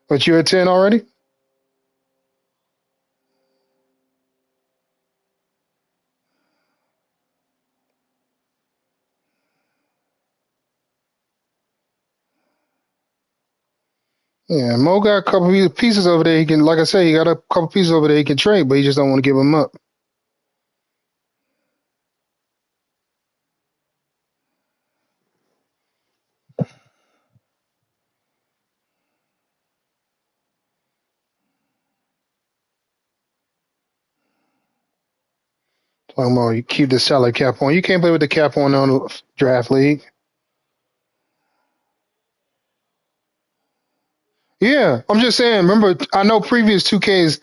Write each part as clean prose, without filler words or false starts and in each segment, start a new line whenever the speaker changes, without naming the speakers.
But you're at 10 already? Yeah, Mo got a couple pieces over there. He can, like I said, he got a couple pieces over there he can trade, but he just don't want to give them up. Talking about you keep the salary cap on. You can't play with the cap on the draft league. Yeah, I'm just saying. Remember, I know previous 2Ks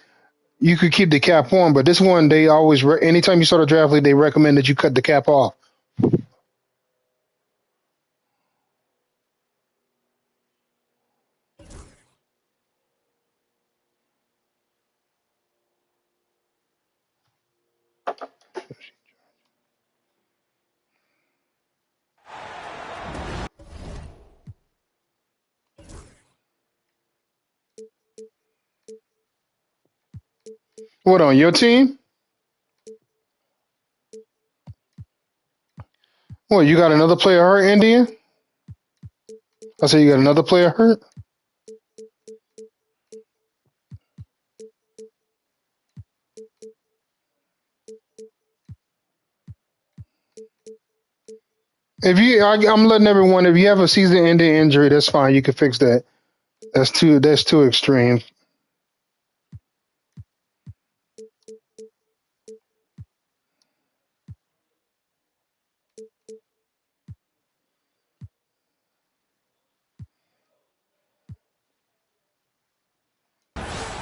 you could keep the cap on, but this one they always anytime you start a draft league, they recommend that you cut the cap off. What on your team? What, you got another player hurt, Indian? I said you got another player hurt? I'm letting everyone. If you have a season-ending injury, that's fine. You can fix that. That's too extreme.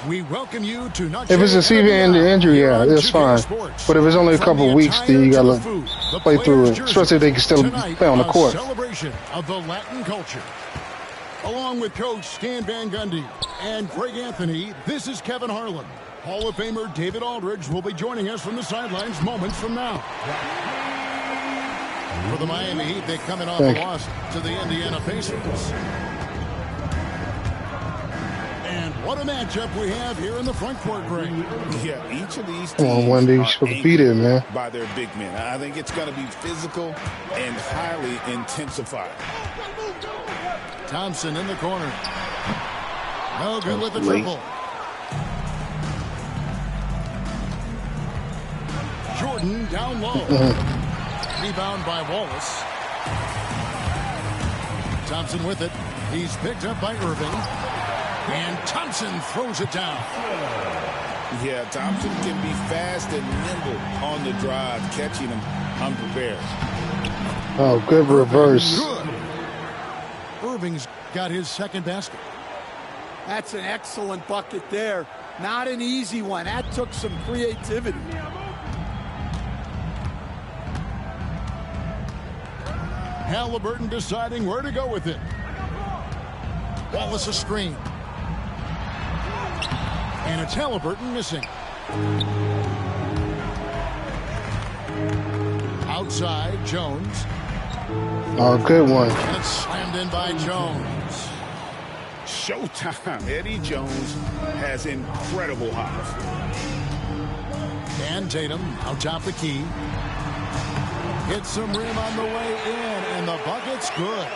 We welcome you to
If it's a season-ending injury, yeah, that's fine. But if it's only a couple of weeks, then you gotta play through it. Especially if they can still play on the court.
Celebration of the Latin culture. Along with Coach Stan Van Gundy and Greg Anthony, this is Kevin Harlan. Hall of Famer David Aldridge will be joining us from the sidelines moments from now. For the Miami Heat, they're coming off a loss to the Indiana Pacers. And what a matchup we have here in the front court, Greg.
Yeah, each of these teams
Come on, Wendy, you're supposed to beat it, man.
By their big men. I think it's going to be physical and highly intensified.
Thompson in the corner. No good with the triple. Jordan down low. Rebound by Wallace. Thompson with it. He's picked up by Irving. And Thompson throws it down.
Yeah, Thompson can be fast and nimble on the drive, catching him unprepared.
Oh, good reverse.
Good. Irving's got his second basket.
That's an excellent bucket there. Not an easy one. That took some creativity.
Halliburton deciding where to go with it. Wallace a screen. And it's Halliburton missing. Outside, Jones.
Oh, good one.
And it's slammed in by Jones.
Showtime. Eddie Jones has incredible hops.
And Tatum out top the key. Hits some rim on the way in, and the bucket's good.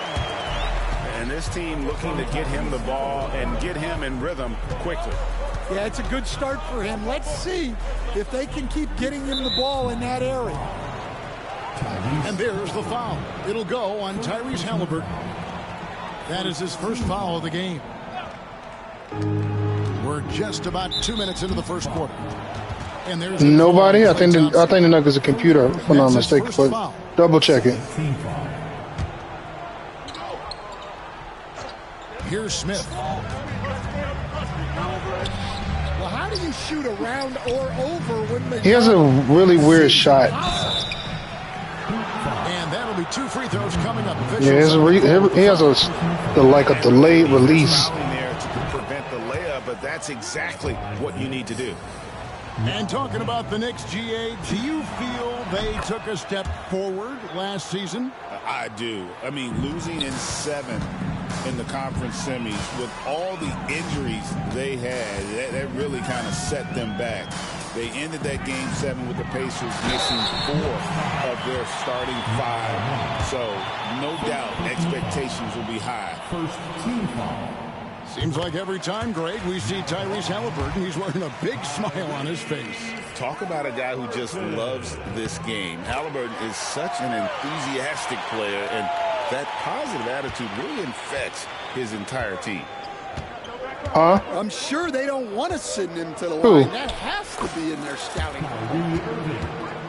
And this team looking to get him the ball and get him in rhythm quickly.
Yeah, it's a good start for him. Let's see if they can keep getting him the ball in that area.
And there's the foul. It'll go on Tyrese Halliburton. That is his first foul of the game. We're just about 2 minutes into the first quarter. And there's
nobody. I think the Nuggets a computer, if I'm not mistaken. But double check it.
Here's Smith.
Well, how do you shoot around or over when the
He has a really weird shot.
And that'll be 2 free throws coming up.
Yeah, he has a delayed release.
There to prevent the layup, but that's exactly what you need to do.
And talking about the Knicks, GA, do you feel they took a step forward last season?
I do. I mean, losing in 7 in the conference semis. With all the injuries they had, that really kind of set them back. They ended that Game 7 with the Pacers missing 4 of their starting 5. So, no doubt, expectations will be high.
First team foul. Seems like every time, Greg, we see Tyrese Haliburton, he's wearing a big smile on his face.
Talk about a guy who just loves this game. Haliburton is such an enthusiastic player, and that positive attitude really infects his entire team.
Huh?
I'm sure they don't want to send him to the line. That has to be in their scouting.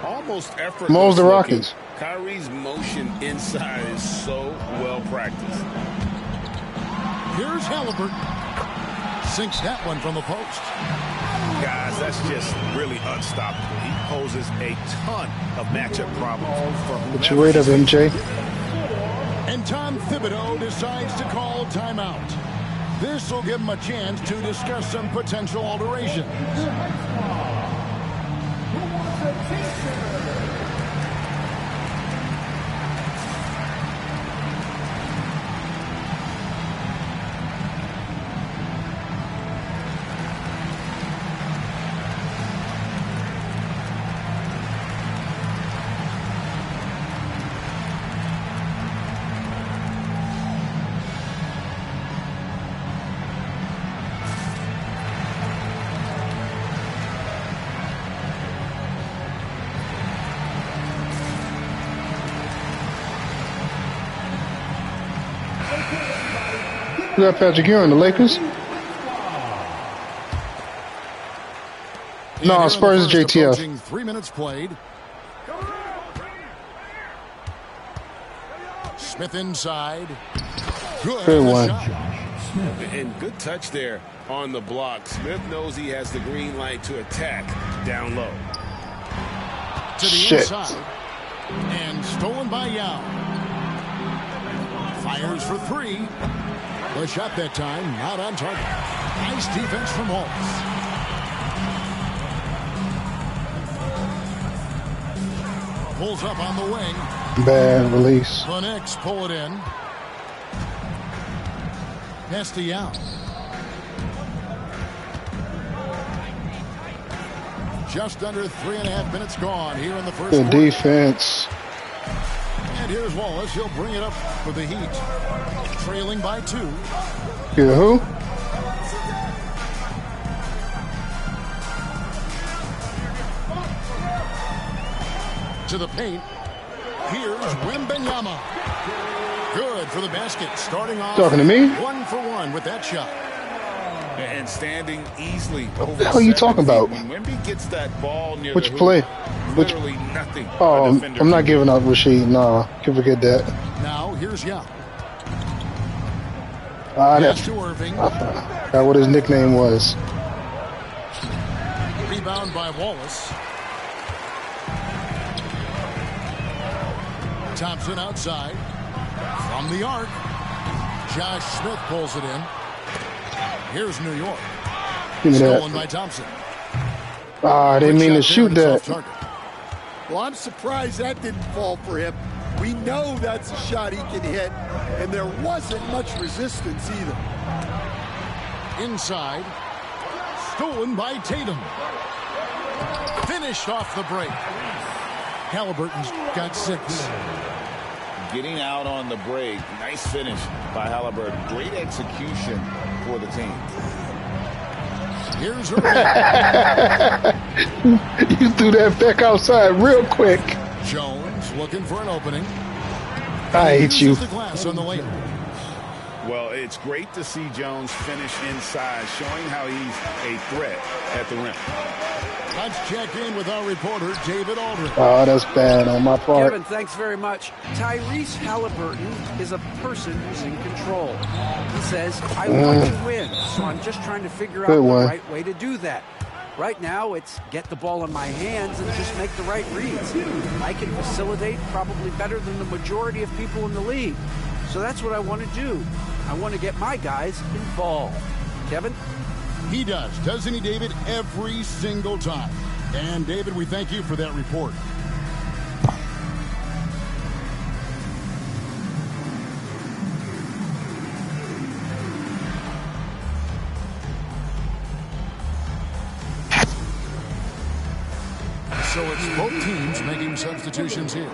Almost effortless.
Mo's the Rockets.
Kyrie's motion inside is so well practiced.
Here's Haliburton. Sinks that one from the post.
Guys, that's just really unstoppable. He poses a ton of matchup problems for
What's your rate of MJ?
And Tom Thibodeau decides to call timeout. This will give him a chance to discuss some potential alterations.
We got Patrick Ewing, the Lakers. No, Spurs JTF.
3 minutes played. Smith inside.
Good one.
And good touch there on the block. Smith knows he has the green light to attack down low.
To the inside. And stolen by Yao. Fires for 3. The shot that time, not on target. Nice defense from Wallace. Pulls up on the wing.
Bad release.
The Knicks pull it in. Pass to Yao. Just under 3.5 minutes gone here in the first
Good
quarter.
defense.
And here's Wallace. He'll bring it up for the Heat. Trailing by 2.
Yeah, who?
To the paint. Here's Wembanyama. Good for the basket. Starting off
Talking to me?
1 for 1 with that shot.
And standing easily.
What the hell are you talking about?
When Wemby gets that ball near
Which
the hoop,
play? Which?
literally nothing.
Oh,
a defender
I'm not
can
giving up Rasheed. Nah, can forget that.
Now here's Yao.
That's
Pass to Irving.
what his nickname was.
Rebound by Wallace. Thompson outside. From the arc. Josh Smith pulls it in. Here's New York.
Give me
Stolen
that.
by Thompson.
I didn't mean to shoot that.
Well, I'm surprised that didn't fall for him. We know that's a shot he can hit, and there wasn't much resistance either.
Inside. Stolen by Tatum. Finished off the break. Haliburton's got 6.
Getting out on the break. Nice finish by Haliburton. Great execution for the team.
Here's Irving.
You threw that back outside real quick.
Jones looking for an opening.
I hate you.
Uses the glass on the lane.
Well, it's great to see Jones finish inside, showing how he's a threat at the rim.
Let's check in with our reporter, David Aldridge.
Oh, that's bad on my part.
Kevin, thanks very much. Tyrese Haliburton is a person who's in control. He says, I want to win, so I'm just trying to figure out the right way to do that. Right now, it's get the ball in my hands and just make the right reads. I can facilitate probably better than the majority of people in the league. So that's what I want to do. I want to get my guys involved. Kevin?
He does, doesn't he, David? Every single time. And, David, we thank you for that report. So it's both teams making substitutions here.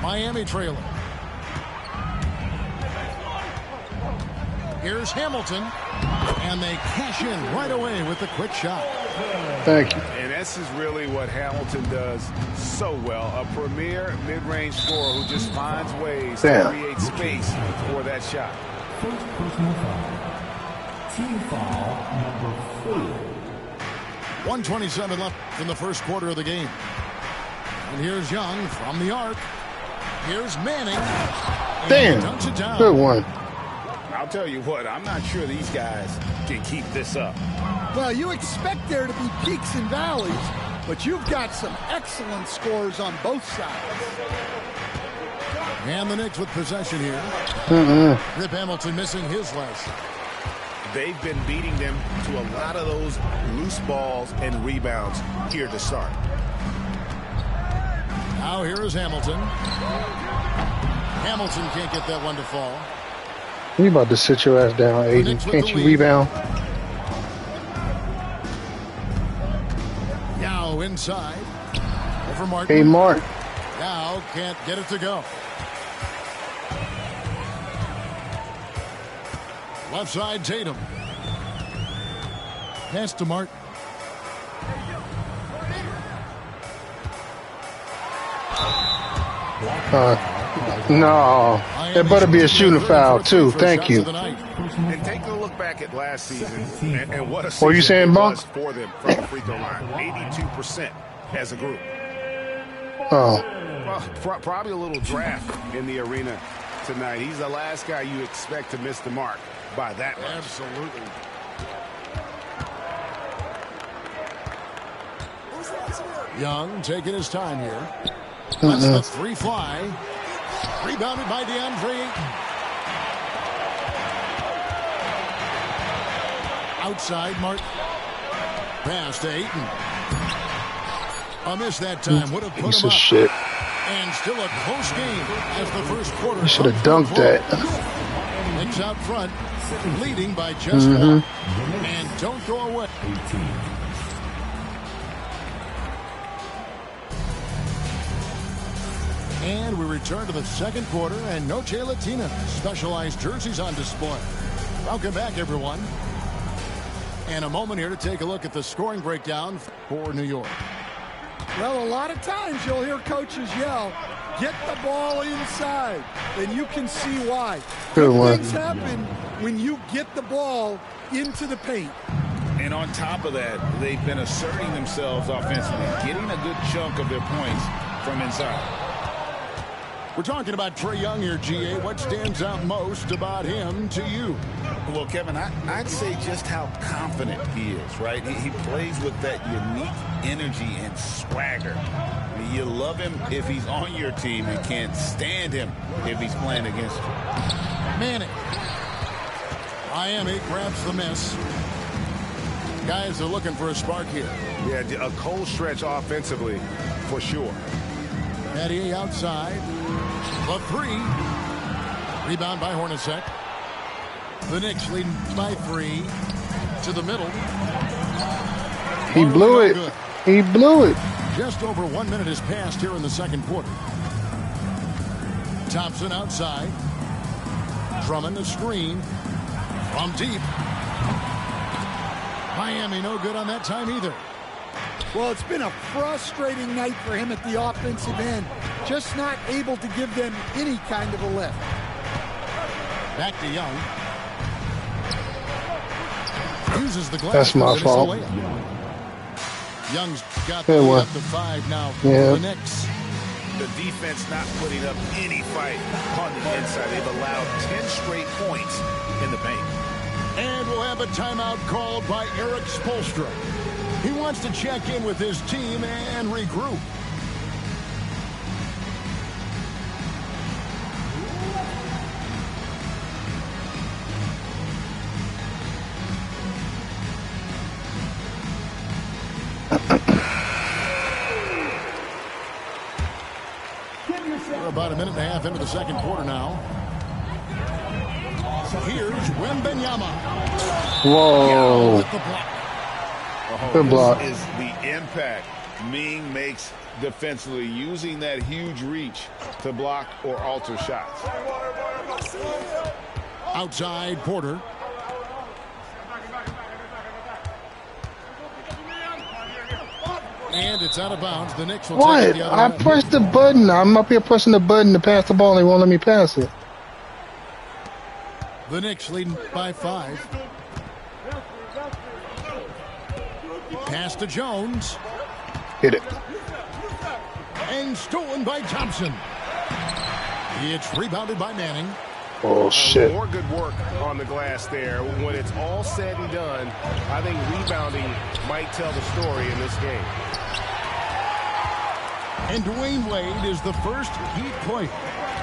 Miami trailing. Here's Hamilton, and they cash in right away with the quick shot.
Thank you.
And this is really what Hamilton does so well. A premier mid-range scorer who just finds ways to create space for that shot.
First personal foul. Team foul number 4.
1:27 left in the first quarter of the game. And here's Young from the arc. Here's Manning.
Damn. Good one.
I'll tell you what, I'm not sure these guys can keep this up.
Well, you expect there to be peaks and valleys, but you've got some excellent scores on both sides.
And the Knicks with possession here. Rip Hamilton missing his last shot.
They've been beating them to a lot of those loose balls and rebounds here to start.
Now here is Hamilton. Hamilton can't get that one to fall.
You about to sit your ass down, Aiden. Can't you rebound?
Yao inside. Over Martin.
Hey, Mark.
Yao can't get it to go. Left side, Tatum. Pass to Martin.
No. It better be a shooting foul, too. Thank you.
And take a look back at last season and what a season
What are you saying, Bunk?
for them from the free throw line. 82% as a group.
Oh.
Well, probably a little draft in the arena tonight. He's the last guy you expect to miss the mark by that much.
Absolutely. Young taking his time here. Let's the three fly. Rebounded by DeAndre Ayton. Outside, Martin. Pass to Ayton. A miss that time. Would have put
Piece
him
of
up.
shit.
And still a close game as the first quarter.
You should have dunked that.
Knicks out front, leading by just one. And don't go away. And we return to the second quarter, and Noche Latina specialized jerseys on display. Welcome back, everyone. And a moment here to take a look at the scoring breakdown for New York.
Well, a lot of times you'll hear coaches yell, get the ball inside, and you can see why.
Good one.
Things happen when you get the ball into the paint.
And on top of that, they've been asserting themselves offensively, getting a good chunk of their points from inside.
We're talking about Trae Young here, GA. What stands out most about him to you?
Well, Kevin, I'd say just how confident he is, right? He plays with that unique energy and swagger. I mean, you love him if he's on your team and can't stand him if he's playing against you.
Manning. Miami grabs the miss. Guys are looking for a spark here.
Yeah, a cold stretch offensively for sure.
Matty outside. The three. Rebound by Hornacek. The Knicks leading by 3 to the middle.
He blew it. He blew it.
Just over 1 minute has passed here in the second quarter. Thompson outside. Drummond the screen. From deep. Miami no good on that time either.
Well, it's been a frustrating night for him at the offensive end. Just not able to give them any kind of a lift.
Back to Young. Uses the glass.
That's my fault.
Young's got
Good
the
one.
up to 5 now for the Knicks.
The defense not putting up any fight on the inside. They've allowed 10 straight points in the paint.
And we'll have a timeout called by Eric Spoelstra. He wants to check in with his team and regroup. We're about a minute and a half into the second quarter now. Here's Wembanyama.
Whoa.
With the block.
Good block.
This is the impact Ming makes defensively, using that huge reach to block or alter shots.
Outside Porter. And it's out of bounds. The Knicks will take it the other way.
I pressed the button. I'm up here pressing the button to pass the ball, and they won't let me pass it.
The Knicks leading by 5. Pass to Jones.
Hit it.
And stolen by Thompson. It's rebounded by Manning.
Oh, shit.
More good work on the glass there. When it's all said and done, I think rebounding might tell the story in this game.
And Dwayne Wade is the first Heat player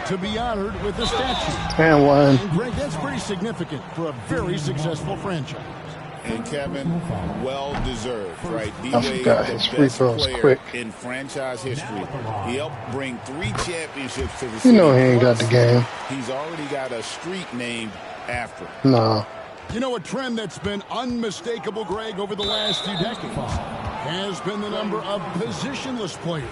to be honored with the statue.
And one.
And Greg, that's pretty significant for a very successful franchise.
And Kevin, well deserved, right?
I forgot his free throws quick.
In franchise history. He helped bring 3 championships to the
You
city.
know he ain't got the game.
He's already got a street named after him.
No.
You know, a trend that's been unmistakable, Greg, over the last few decades has been the number of positionless players.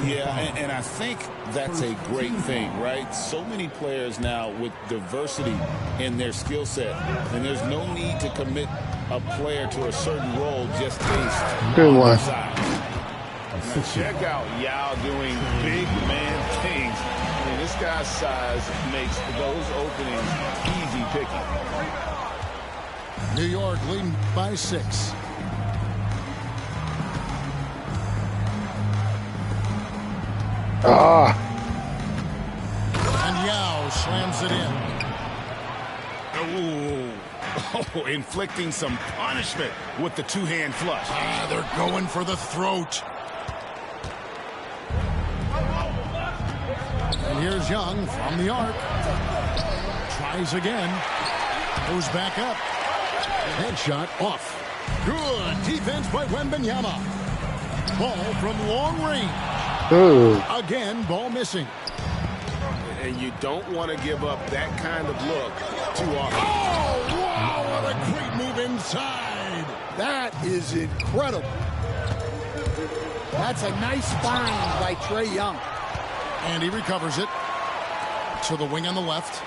Yeah, and I think that's a great thing, right? So many players now with diversity in their skill set, and there's no need to commit a player to a certain role just based
Good
on
one.
their size. Now check out Yao doing big man things. I mean, this guy's size makes those openings easy picking.
New York leading by 6. And Yao slams it in.
Oh, inflicting some punishment with the two-hand flush.
They're going for the throat. And here's Young from the arc. Tries again. Goes back up. Headshot off. Good defense by Wembanyama. Ball from long range.
Ooh.
Again, ball missing.
And you don't want to give up that kind of look too often.
Oh, wow, what a great move inside.
That is incredible. That's a nice find by Trae Young.
And he recovers it. To the wing on the left.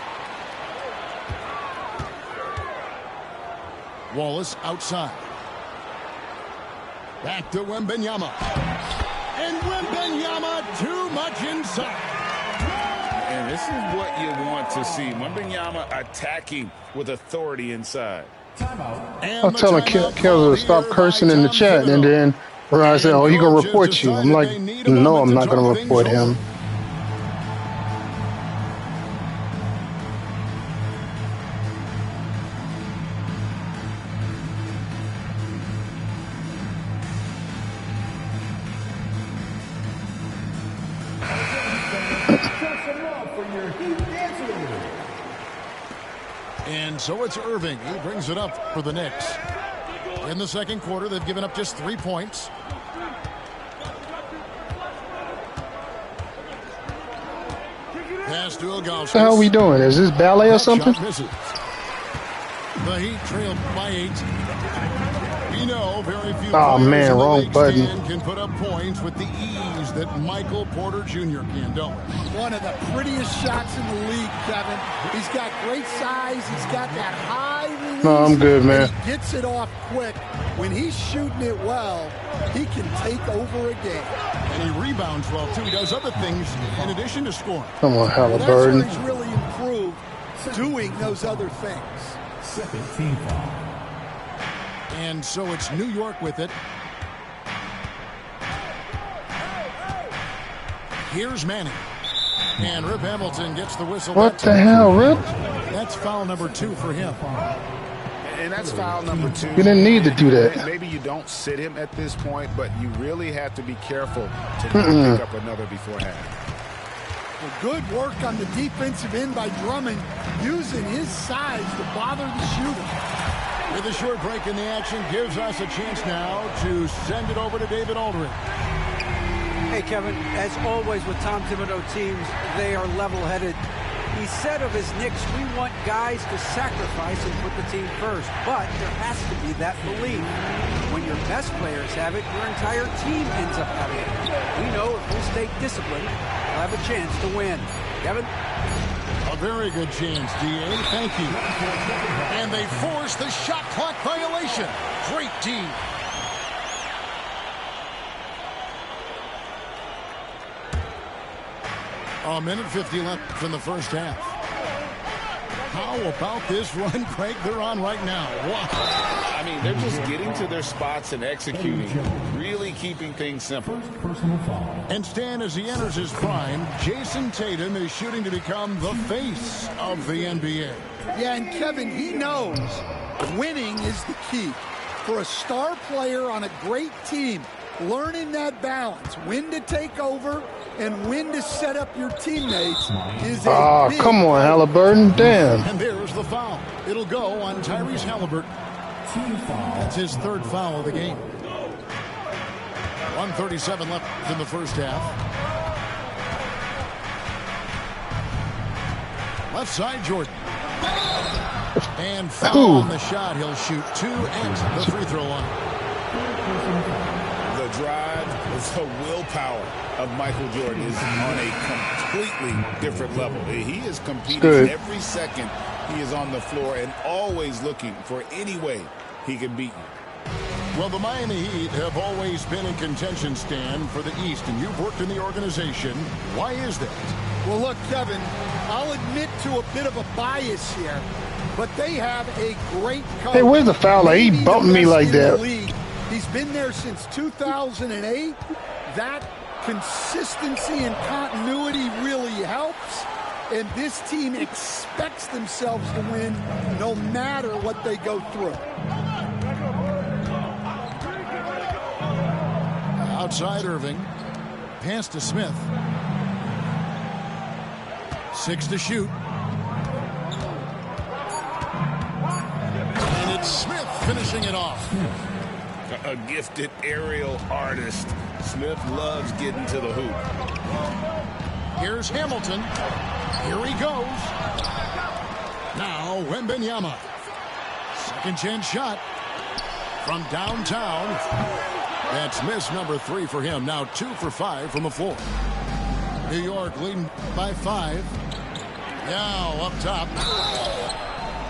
Wallace outside. Back to Wembanyama. And Wembanyama too much inside.
And this is what you want to see. Wembanyama attacking with authority inside.
I'm telling Kelso to stop cursing in the chat, and then I said, "Oh, he gonna report you." I'm like, "No, I'm not gonna report him."
And so it's Irving. He brings it up for the Knicks. In the second quarter, they've given up just 3 points. Pass to Ilgauskas.
What the hell are we doing? Is this ballet or something?
The Heat trail by 8. We know very few
Oh,
players
man,
in the
wrong
Big
button.
Ten can put up points with the ease that Michael Porter Jr. can, don't we?
One of the prettiest shots in the league, Kevin. He's got great size. He's got that high release.
No, I'm good, man.
And he gets it off quick. When he's shooting it well, he can take over a game.
And he rebounds well, too. He does other things in addition to scoring.
Come on,
That's where
Halliburton.
he's really improved, doing those other things.
Second team foul.
And so it's New York with it. Here's Manning. And Rip Hamilton gets the whistle.
What the hell, Rip?
That's foul number 2 for him.
And that's foul number 2.
You didn't need to do that.
Maybe you don't sit him at this point, but you really have to be careful to not pick up another before half.
Well, good work on the defensive end by Drummond, using his size to bother the shooter.
With a short break in the action, gives us a chance now to send it over to David Aldridge.
Hey, Kevin, as always with Tom Thibodeau teams, they are level-headed. He said of his Knicks, we want guys to sacrifice and put the team first, but there has to be that belief. When your best players have it, your entire team ends up having it. We know if we stay disciplined, we'll have a chance to win. Kevin?
A very good chance, D.A. Thank you. And they force the shot clock violation. Great D. A minute 50 left in the first half. How about this run, Craig, they're on right now? Wow.
I mean, they're just getting to their spots and executing, really keeping things simple.
And Stan, as he enters his prime, Jason Tatum is shooting to become the face of the NBA.
Yeah, and Kevin, he knows winning is the key. For a star player on a great team, learning that balance, when to take over and when to set up your teammates is a big...
come on, Halliburton. Damn.
And there's the foul. It'll go on Tyrese Halliburton. That's his third foul of the game. 1:37 left in the first half. Left side, Jordan. And foul on the shot. He'll shoot 2 at the free throw line.
The drive, the willpower of Michael Jordan is on a completely different level. He is competing every second he is on the floor and always looking for any way he can beat you.
Well, the Miami Heat have always been in contention, Stan, for the East, and you've worked in the organization. Why is that?
Well, look, Kevin, I'll admit to a bit of a bias here, but they have a great coach.
Hey, where's the foul? He bumped me like that.
He's been there since 2008. That consistency and continuity really helps. And this team expects themselves to win no matter what they go through.
Outside Irving. Pass to Smith. 6 to shoot. And it's Smith finishing it off.
A gifted aerial artist. Smith loves getting to the hoop.
Here's Hamilton. Here he goes. Now Wembanyama. Second chance shot from downtown. That's miss number 3 for him. Now 2 for 5 from the floor. New York leading by 5. Now up top.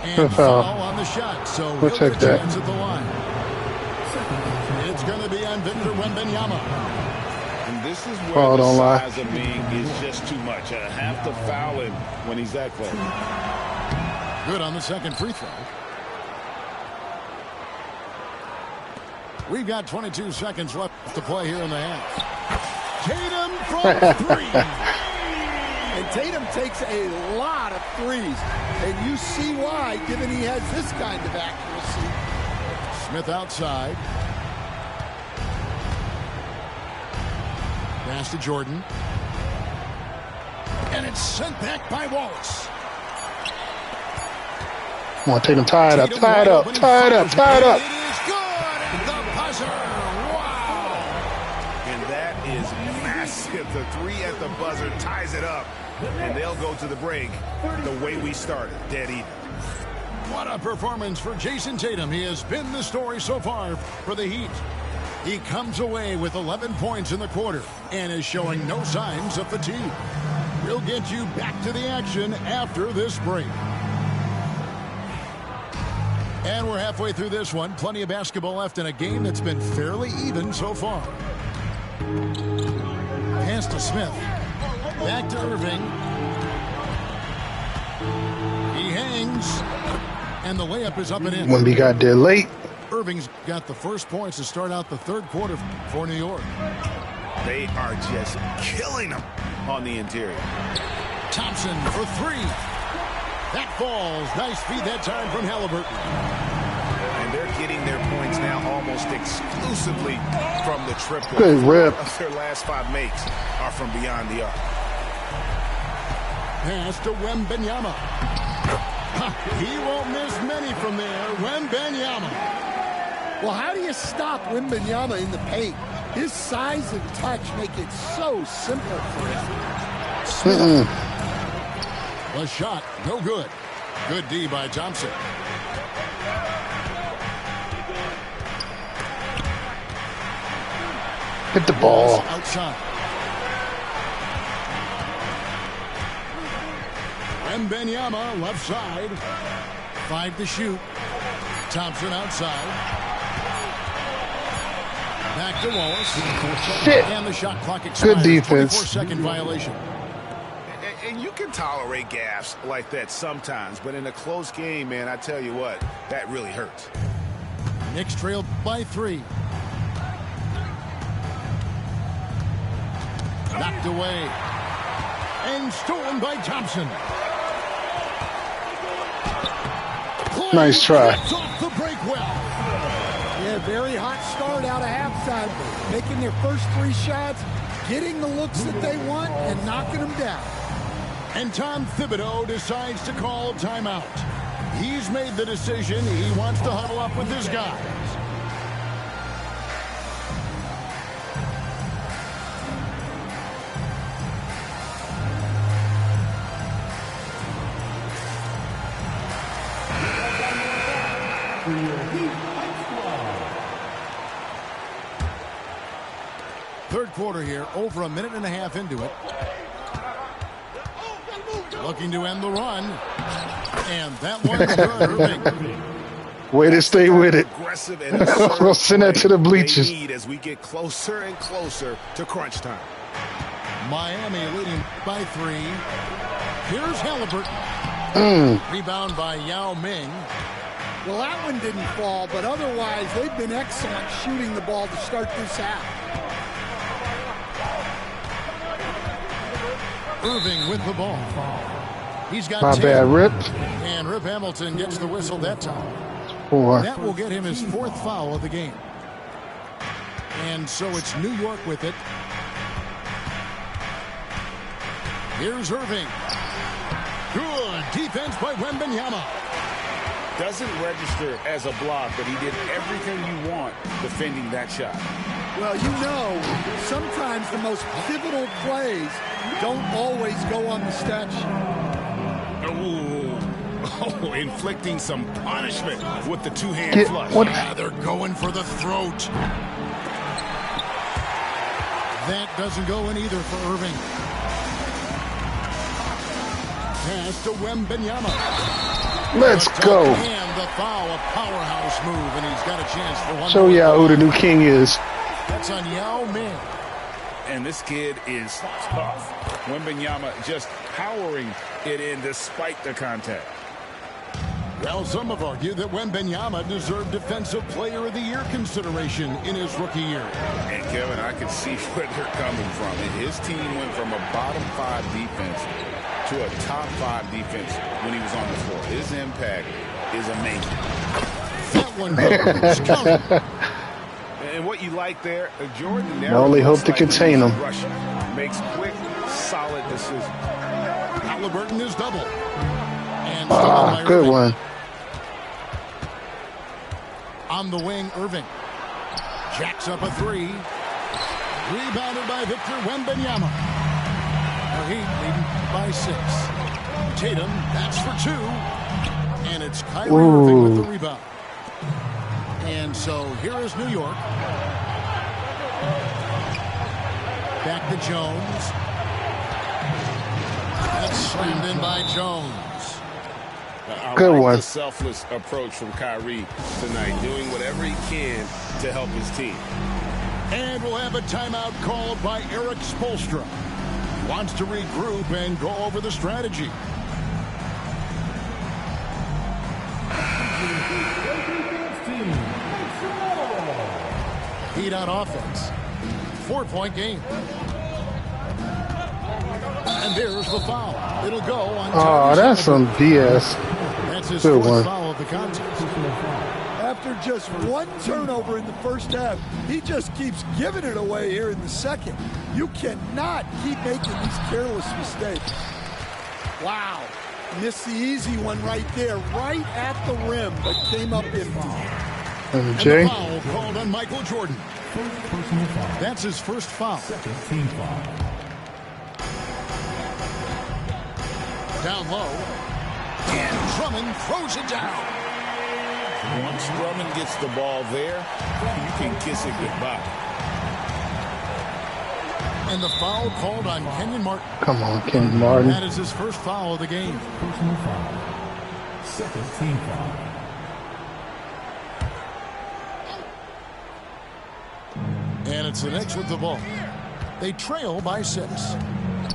And foul on the shot. So he'll get a chance at the line. It's going to be on Victor Wembanyama.
And this is where the size of Ming is just too much. I have to foul him when he's that close.
Good on the second free throw. We've got 22 seconds left to play here in the half. Tatum from 3.
And Tatum takes a lot of threes. And you see why, given he has this kind of accuracy.
Smith outside. Pass to Jordan. And it's sent back by Wallace.
Come on, Tatum, tie it up, tie it up, tie it up, tie it up.
It is good at the buzzer. Wow.
And that is massive. The 3 at the buzzer ties it up. And they'll go to the break the way we started, dead even.
What a performance for Jason Tatum. He has been the story so far for the Heat. He comes away with 11 points in the quarter and is showing no signs of fatigue. We'll get you back to the action after this break. And we're halfway through this one. Plenty of basketball left in a game that's been fairly even so far. Pass to Smith. Back to Irving. He hangs. And the layup is up and in.
Wemby got there late.
Irving's got the first points to start out the third quarter for New York.
They are just killing them on the interior.
Thompson for 3. That falls. Nice feed that time from Halliburton.
And they're getting their points now almost exclusively from the triple.
Good rip.
Their last 5 makes are from beyond the arc.
Pass to Wembanyama. He won't miss many from there. Wembanyama.
Well, how do you stop Wembanyama in the paint? His size and touch make it so simple for him.
The shot, no good. Good D by Thompson.
Hit the ball.
Outside. Wembanyama left side. 5 to shoot. Thompson outside. Back to Wallace.
Shit.
And the shot clock expires.
Good defense.
24-second violation.
And you can tolerate gaffes like that sometimes, but in a close game, man, I tell you what, that really hurts.
Knicks trailed by 3. Knocked away. And stolen by Thompson.
Nice try.
Off the break well.
Yeah, very hot start out of halftime. Making their first 3 shots, getting the looks that they want, and knocking them down.
And Tom Thibodeau decides to call timeout. He's made the decision. He wants to huddle up with his guys. Third quarter here, over a minute and a half into it. Looking to end the run. And that one's good. Irving.
Way to stay with it.
Aggressive and
We'll send that to the bleachers.
they need as we get closer and closer to crunch time.
Miami leading by 3. Here's Halliburton. Rebound by Yao Ming.
Well, that one didn't fall, but otherwise they've been excellent shooting the ball to start this half.
Irving with the ball. He's got
My
10.
bad, Rip.
And Rip Hamilton gets the whistle that time.
4.
That will get him his 4th foul of the game. And so it's New York with it. Here's Irving. Good defense by Wembanyama.
Doesn't register as a block, but he did everything you want defending that shot.
Well, you know, sometimes the most pivotal plays don't always go on the stat sheet.
Oh, inflicting some punishment with the 2-hand flush.
What?
Yeah, they're going for the throat. That doesn't go in either for Irving. Pass to Wembanyama.
Let's go.
And the foul, a powerhouse move, and he's got a chance for one.
Show y'all who the new king is.
That's on Yao Ming.
And this kid is tough. Wembanyama just powering it in despite the contact.
Well, some have argued that Wembanyama deserved Defensive Player of the Year consideration in his rookie year.
And Kevin, I can see where they're coming from. His team went from a bottom 5 defense to a top 5 defense when he was on the floor. His impact is amazing.
That one goes. Counted.
And what you like there, Jordan.
I only hope to contain him.
Makes quick, solid decisions.
Halliburton is double. And
Good one.
On the wing, Irving. Jacks up a 3. Rebounded by Victor Wembanyama. The Heat leading by 6. Tatum, that's for 2. And it's Kyrie Irving with the rebound. And so here is New York. Back to Jones. That's slammed in by Jones.
Good one.
The selfless approach from Kyrie tonight, doing whatever he can to help his team.
And we'll have a timeout called by Eric Spoelstra. Wants to regroup and go over the strategy. Heat on offense. 4-point game. And there's the foul. It'll go on.
Oh, that's some BS.
That's his
Good
4th
one.
foul of the contest.
After just one turnover in the first half, he just keeps giving it away here in the second. You cannot keep making these careless mistakes. Wow. Missed the easy one right there, right at the rim, but came up empty.
And
Jay?
the foul called on Michael Jordan.
Personal foul.
That's his first foul.
Second team foul.
Down low. And Drummond throws it down.
Once Drummond gets the ball there, you can kiss it goodbye.
And the foul called on Kenyon Martin.
Come on, Kenyon Martin.
That is his first foul of the game.
Personal foul. Second team foul.
And it's the Knicks with the ball. They trail by 6.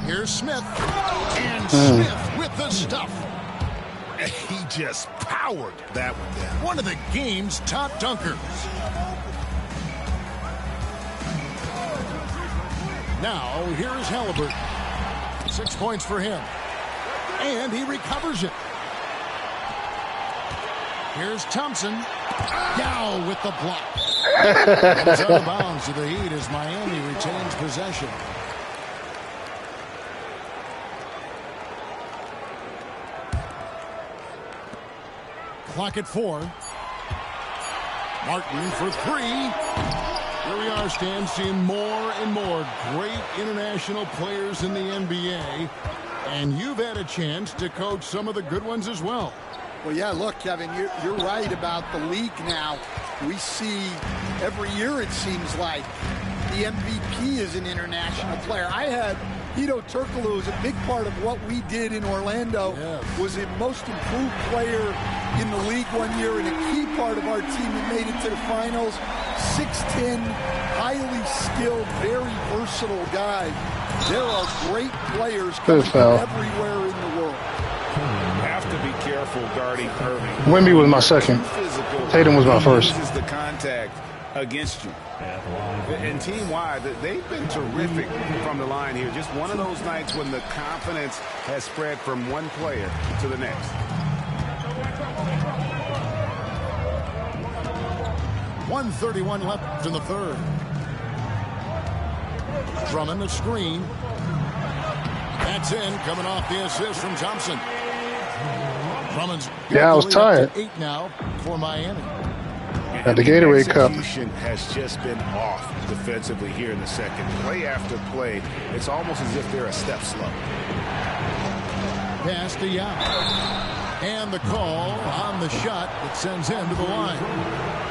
Here's Smith. And Smith with the stuff. He just powered that one down. One of the game's top dunkers. Now, here is Halliburton. 6 points for him. And he recovers it. Here's Thompson. Yao with the block. It's out of bounds to the Heat as Miami retains possession. Clock at 4. Martin for 3. Here we are, Stan, seeing more and more great international players in the NBA. And you've had a chance to coach some of the good ones as well.
Well, yeah, look, Kevin, you're right about the league now. We see every year, it seems like, the MVP is an international player. I had Hedo Turkoglu, who was a big part of what we did in Orlando, was the most improved player in the league one year and a key part of our team that made it to the finals. 6'10", highly skilled, very versatile guy. There are great players coming from everywhere in the world.
Have to be careful guarding Irving.
Wemby was my second. Tatum was my first.
Uses the contact against you. And team-wide, they've been terrific from the line here. Just one of those nights when the confidence has spread from one player to the next.
1:31 left in the third. Drummond a screen. That's in, coming off the assist from Thompson. Drummond's
I was tired.
8 now for Miami.
At the Gatorade Cup.
Execution has just been off defensively here in the second. Play after play, it's almost as if they're a step slow.
Pass to Yao. And the call on the shot that sends him to the line.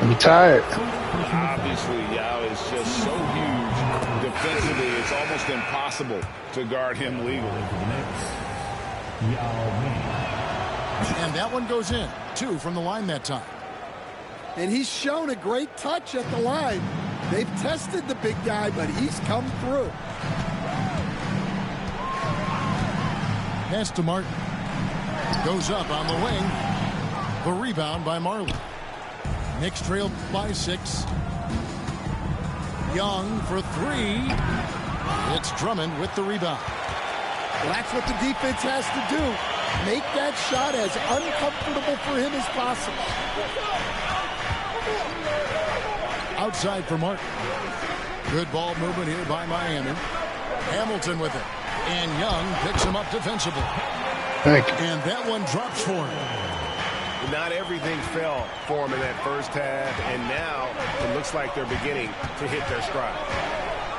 I'm tired.
Obviously, Yao is just so huge. Defensively, it's almost impossible to guard him legally.
And that one goes in. 2 from the line that time.
And he's shown a great touch at the line. They've tested the big guy, but he's come through.
Pass to Martin. Goes up on the wing. The rebound by Marley. Knicks trail by 6. Young for 3. It's Drummond with the rebound.
Well, that's what the defense has to do. Make that shot as uncomfortable for him as possible.
Outside for Martin. Good ball movement here by Miami. Hamilton with it. And Young picks him up defensively.
Thank you.
And that one drops for him.
Not everything fell for him in that first half, and now it looks like they're beginning to hit their stride.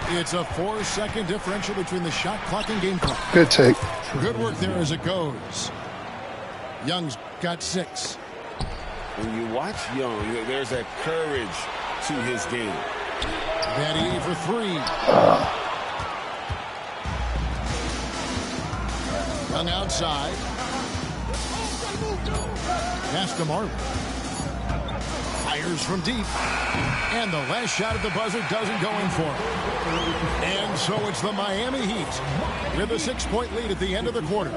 It's a 4-second differential between the shot clock and game clock.
Good take.
Good work there as it goes. Young's got 6.
When you watch Young, there's a courage to his game.
Betty for 3. Young outside. Pass to Marley. Fires from deep. And the last shot at the buzzer doesn't go in for him. And so it's the Miami Heat with a 6-point lead at the end of the quarter.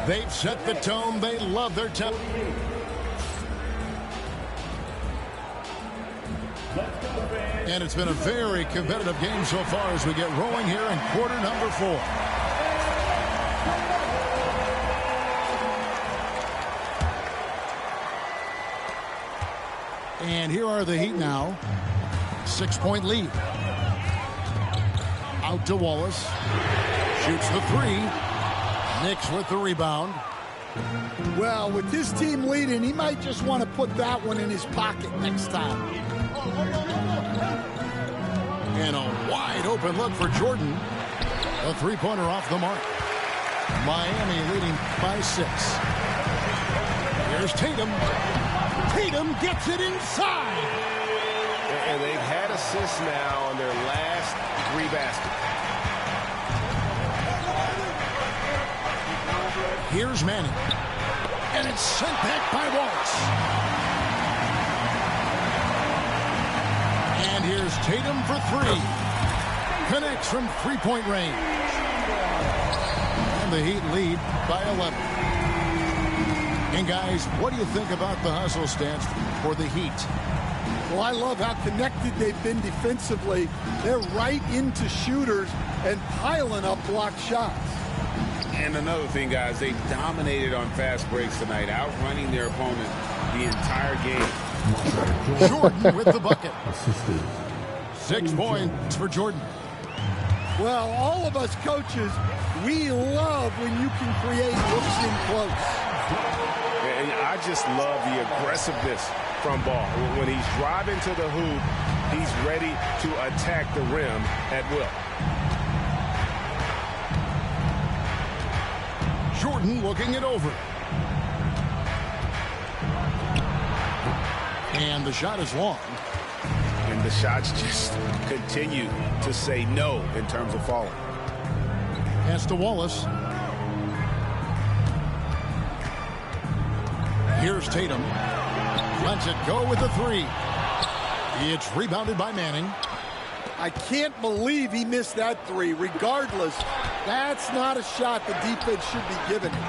They've set the tone. They love their tempo. And it's been a very competitive game so far as we get rolling here in quarter number 4. And here are the Heat now. 6-point lead. Out to Wallace. Shoots the 3. Knicks with the rebound.
Well, with this team leading, he might just want to put that one in his pocket next time.
And a wide open look for Jordan. A 3-pointer off the mark. Miami leading by 6. Here's Tatum. Tatum gets it inside.
And they've had assists now on their last 3 baskets.
Here's Manning. And it's sent back by Wallace. And here's Tatum for 3. Connects from three-point range. And the Heat lead by 11. And guys, what do you think about the hustle stance for the Heat?
Well, I love how connected they've been defensively. They're right into shooters and piling up blocked shots.
And another thing, guys, they dominated on fast breaks tonight, outrunning their opponent the entire game.
Jordan with the bucket. 6 points for Jordan.
Well, all of us coaches, we love when you can create looks in close.
And I just love the aggressiveness from Ball. When he's driving to the hoop, he's ready to attack the rim at will.
Jordan looking it over. And the shot is long.
And the shots just continue to say no in terms of falling.
Pass to Wallace. Here's Tatum. Lets it go with the 3. It's rebounded by Manning.
I can't believe he missed that 3. Regardless, that's not a shot the defense should be giving him.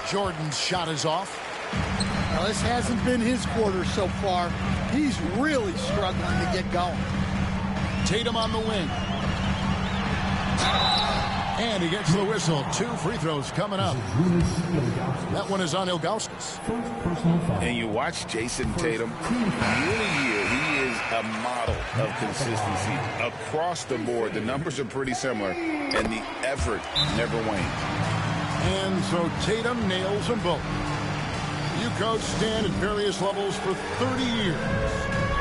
Jordan's shot is off.
Now, this hasn't been his quarter so far. He's really struggling to get going.
Tatum on the wing. And he gets the whistle. 2 free throws coming up. That one is on Ilgauskas.
And you watch Jason Tatum. Really, he is a model of consistency across the board. The numbers are pretty similar, and the effort never wanes.
And so Tatum nails them both. You coach Stan at various levels for 30 years.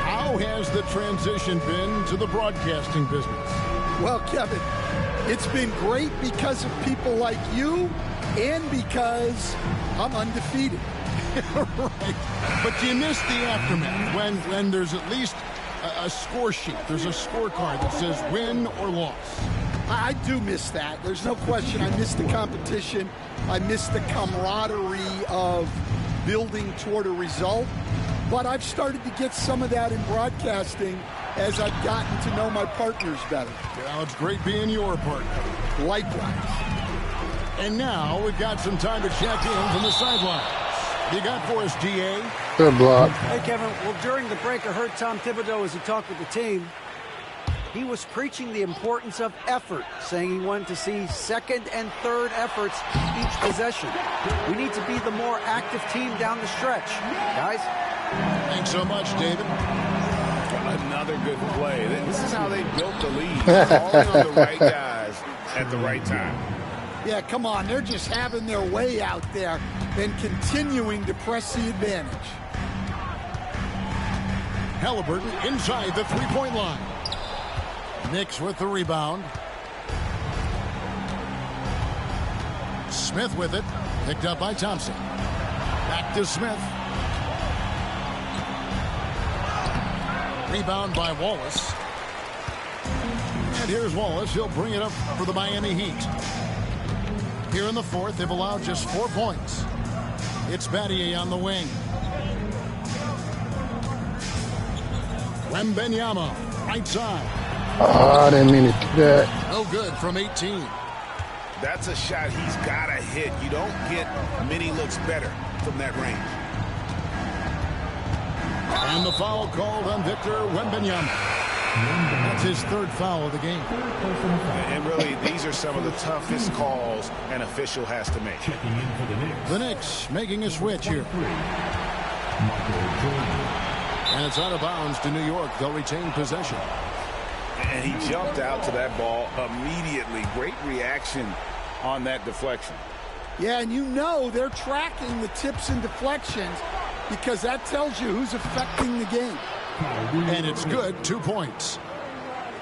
How has the transition been to the broadcasting business?
Well, Kevin, it's been great because of people like you and because I'm undefeated.
Right. But you miss the aftermath when there's at least a score sheet. There's a scorecard that says win or loss.
I do miss that. There's no question. I miss the competition. I miss the camaraderie of building toward a result. But I've started to get some of that in broadcasting as I've gotten to know my partners better.
Well, it's great being your partner.
Likewise.
And now we've got some time to check in from the sidelines. You got for us, DA?
Good block.
Hey, Kevin. Well, during the break, I heard Tom Thibodeau as he talked with the team. He was preaching the importance of effort, saying he wanted to see second and third efforts each possession. We need to be the more active team down the stretch. Guys?
Thanks so much, David.
Another good play. This is how they built the lead. Calling on the right guys at the right time.
Yeah, come on. They're just having their way out there and continuing to press the advantage.
Halliburton inside the three-point line. Knicks with the rebound. Smith with it. Picked up by Thompson. Back to Smith. Rebound by Wallace. And here's Wallace. He'll bring it up for the Miami Heat. Here in the fourth, they've allowed just 4 points. It's Battier on the wing. Wembanyama, right side.
Oh, I didn't mean to do that.
No good from 18.
That's a shot he's got to hit. You don't get many looks better from that range.
And the foul called on Victor Wembanyama. That's his 3rd foul of the game.
And really, these are some of the toughest calls an official has to make.
The Knicks making a switch here. And it's out of bounds to New York. They'll retain possession.
And he jumped out to that ball immediately. Great reaction on that deflection.
Yeah, and you know they're tracking the tips and deflections because that tells you who's affecting the game.
And it's good. 2 points.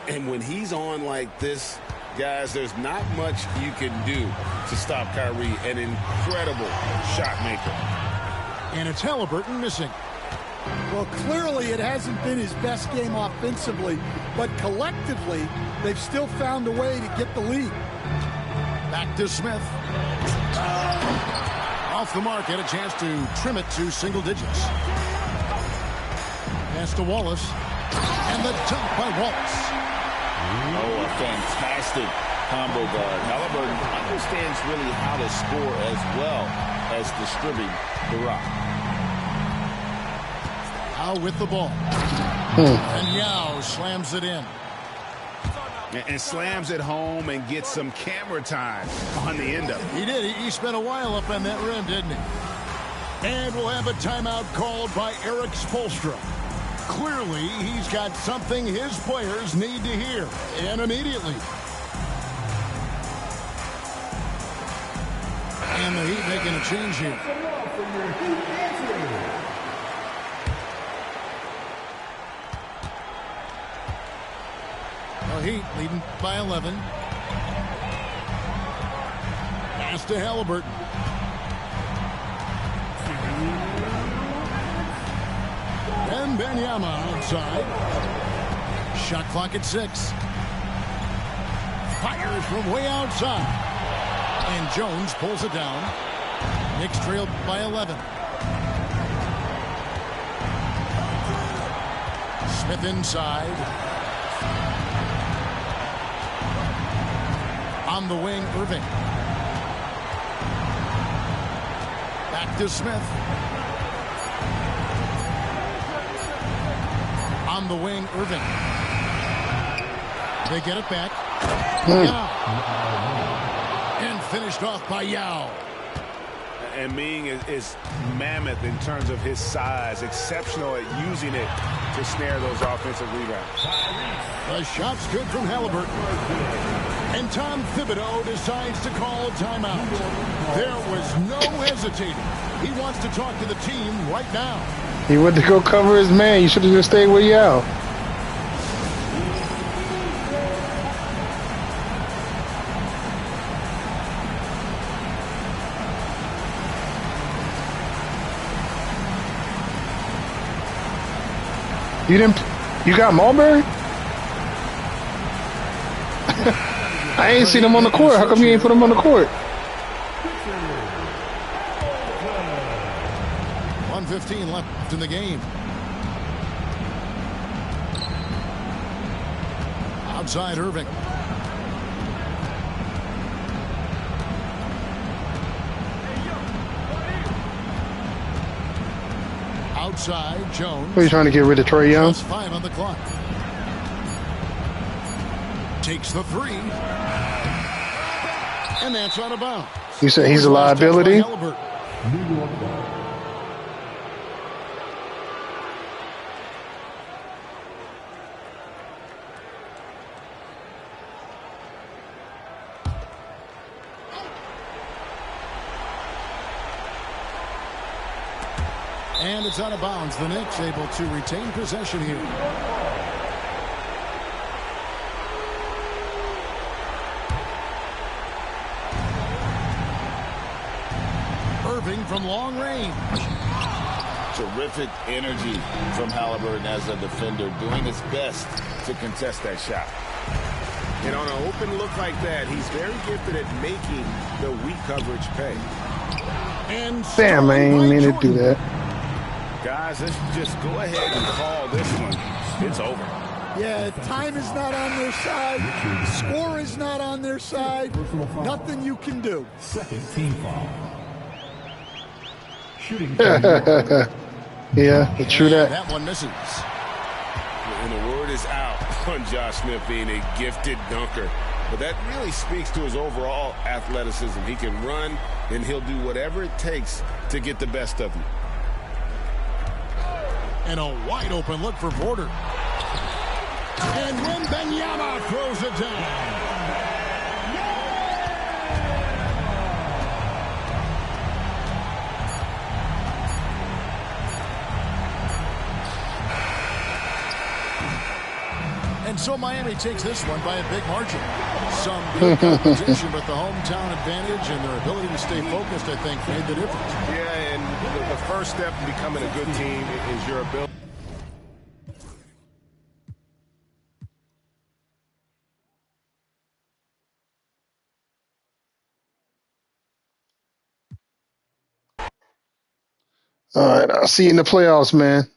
And when he's on like this,
Guys, there's not much you can do to stop Kyrie, an incredible shot maker.
And it's Halliburton missing.
Well, clearly it hasn't been his best game offensively, but collectively, they've still found a way to get the lead.
Back to Smith. Off the mark, had a chance to trim it to single digits. Pass to Wallace. And the dunk by Wallace.
Oh, a fantastic combo guard. Halliburton understands really how to score as well as distribute the rock.
Yao with the ball. And Yao slams it in.
And slams it home and gets some camera time on the end of it.
He did. He spent a while up on that rim, didn't he? And we'll have a timeout called by Erik Spoelstra. Clearly, he's got something his players need to hear, and immediately. And the Heat making a change here. The Heat leading by 11. Pass to Halliburton. And Wembanyama outside. Shot clock at 6. Fires from way outside. And Jones pulls it down. Knicks trailed by 11. Smith inside. On the wing, Irving. Back to Smith. On the wing, Irving. They get it back. Yao. And finished off by Yao.
And Ming is mammoth in terms of his size, exceptional at using it to snare those offensive rebounds.
The shot's good from Halliburton. And Tom Thibodeau decides to call a timeout. There was no hesitating. He wants to talk to the team right now.
He went to go cover his man. You should have just stayed with Yao. You got Marbury? I ain't seen him on the court. How come you ain't put him on the court?
1:15 left in the game. Outside Irving. Outside Jones.
What are you trying to get rid of Trae Young?
Just 5 on the clock. Takes the 3. And that's out of bounds.
You said he's a liability?
And it's out of bounds. The Knicks able to retain possession here. Irving from long range.
Terrific energy from Halliburton as a defender, doing his best to contest that shot.
And on an open look like that, he's very gifted at making the weak coverage pay.
And
damn, I ain't mean to do that.
Guys, let's just go ahead and call this one. It's over.
Yeah, time is not on their side. Score is not on their side. Nothing you can do.
Second team foul. Shooting.
Yeah, true that.
That one misses.
And the word is out on Josh Smith being a gifted dunker. But that really speaks to his overall athleticism. He can run, and he'll do whatever it takes to get the best of you.
And a wide open look for Porter. And Wembanyama throws it down. And And so Miami takes this one by a big margin. Some good competition, but the hometown advantage and their ability to stay focused, I think, made the difference.
Yeah, and the first step in becoming a good team is your ability.
All right, I'll see you in the playoffs, man.